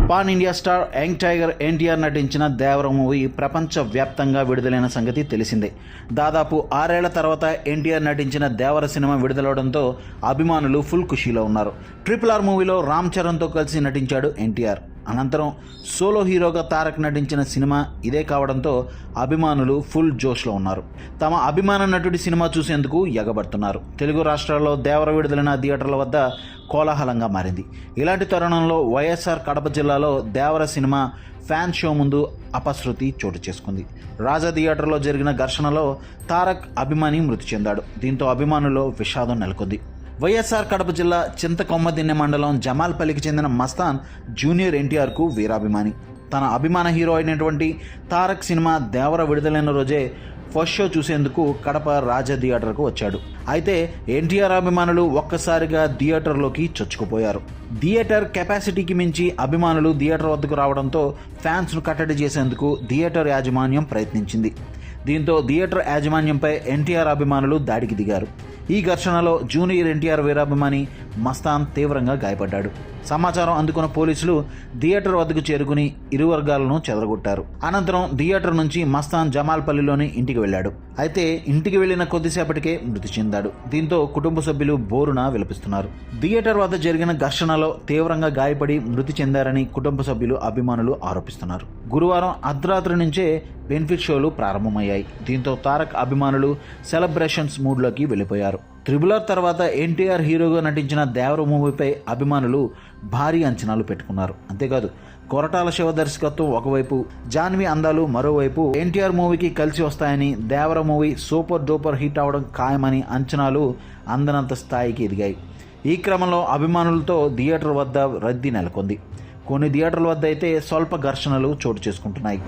Pan India star young tiger NTR నటించిన దేవర movie ప్రపంచవ్యాప్తంగా విడుదలైన సంగతి తెలిసిందే. దాదాపు 6 ఏళ్ల తర్వాత ఎన్టీఆర్ నటించిన దేవర సినిమా విడుదలవడంతో అభిమానులు ఫుల్ ఖుషీలో ఉన్నారు. RRR మూవీలో రామ్ చరణ్తో కలిసి నటించాడు ఎన్టీఆర్. అనంతరం సోలో హీరోగా తారక్ నటించిన సినిమా ఇదే కావడంతో అభిమానులు ఫుల్ జోష్లో ఉన్నారు. తమ అభిమాన నటుడి సినిమా చూసేందుకు ఎగబడుతున్నారు. తెలుగు రాష్ట్రాల్లో దేవర విడుదలైన థియేటర్ల వద్ద కోలాహలంగా మారింది. ఇలాంటి తరుణంలో వైఎస్ఆర్ కడప జిల్లాలో దేవర సినిమా ఫ్యాన్ షో ముందు అపశృతి చోటు చేసుకుంది. రాజా థియేటర్లో జరిగిన ఘర్షణలో తారక్ అభిమాని మృతి చెందాడు. దీంతో అభిమానుల్లో విషాదం నెలకొంది. వైఎస్ఆర్ కడప జిల్లా చింతకొమ్మదిన్నె మండలం జమాల్పల్లికి చెందిన మస్తాన్ జూనియర్ ఎన్టీఆర్కు వీరాభిమాని. తన అభిమాన హీరో అయినటువంటి తారక్ సినిమా దేవర విడుదలైన రోజే ఫస్ట్ షో చూసేందుకు కడప రాజా థియేటర్కు వచ్చాడు. అయితే ఎన్టీఆర్ అభిమానులు ఒక్కసారిగా థియేటర్లోకి చొచ్చుకుపోయారు. థియేటర్ కెపాసిటీకి మించి అభిమానులు థియేటర్ వద్దకు రావడంతో ఫ్యాన్స్ను కట్టడి చేసేందుకు థియేటర్ యాజమాన్యం ప్రయత్నించింది. దీంతో థియేటర్ యాజమాన్యంపై ఎన్టీఆర్ అభిమానులు దాడికి దిగారు. ఈ ఘర్షణలో జూనియర్ ఎన్టీఆర్ వీరాభిమాని మస్తాన్ తీవ్రంగా గాయపడ్డాడు. సమాచారం అందుకున్న పోలీసులు థియేటర్ వద్దకు చేరుకుని ఇరు వర్గాలను చెదరగొట్టారు. అనంతరం థియేటర్ నుంచి మస్తాన్ జమాల్పల్లిలోని ఇంటికి వెళ్ళాడు. అయితే ఇంటికి వెళ్లిన కొద్దిసేపటికే మృతి చెందాడు. దీంతో కుటుంబ సభ్యులు బోరున విలపిస్తున్నారు. థియేటర్ వద్ద జరిగిన ఘర్షణలో తీవ్రంగా గాయపడి మృతి చెందారని కుటుంబ సభ్యులు అభిమానులు ఆరోపిస్తున్నారు. గురువారం అర్ధరాత్రి నుంచే బెనిఫిట్ షోలు ప్రారంభమయ్యాయి. దీంతో తారక్ అభిమానులు సెలబ్రేషన్స్ మూడ్లోకి వెళ్ళిపోయారు. RRR తర్వాత ఎన్టీఆర్ హీరోగా నటించిన దేవర మూవీపై అభిమానులు భారీ అంచనాలు పెట్టుకున్నారు. అంతేకాదు కొరటాల శివ దర్శకత్వం ఒకవైపు, జాన్వి అందాలు మరోవైపు ఎన్టీఆర్ మూవీకి కలిసి వస్తాయని, దేవర మూవీ సూపర్ డూపర్ హిట్ అవడం ఖాయమని అంచనాలు అందనంత స్థాయికి ఎదిగాయి. ఈ క్రమంలో అభిమానులతో థియేటర్ వద్ద రద్దీ నెలకొంది. కొన్ని థియేటర్ల వద్ద అయితే స్వల్ప ఘర్షణలు చోటు చేసుకుంటున్నాయి.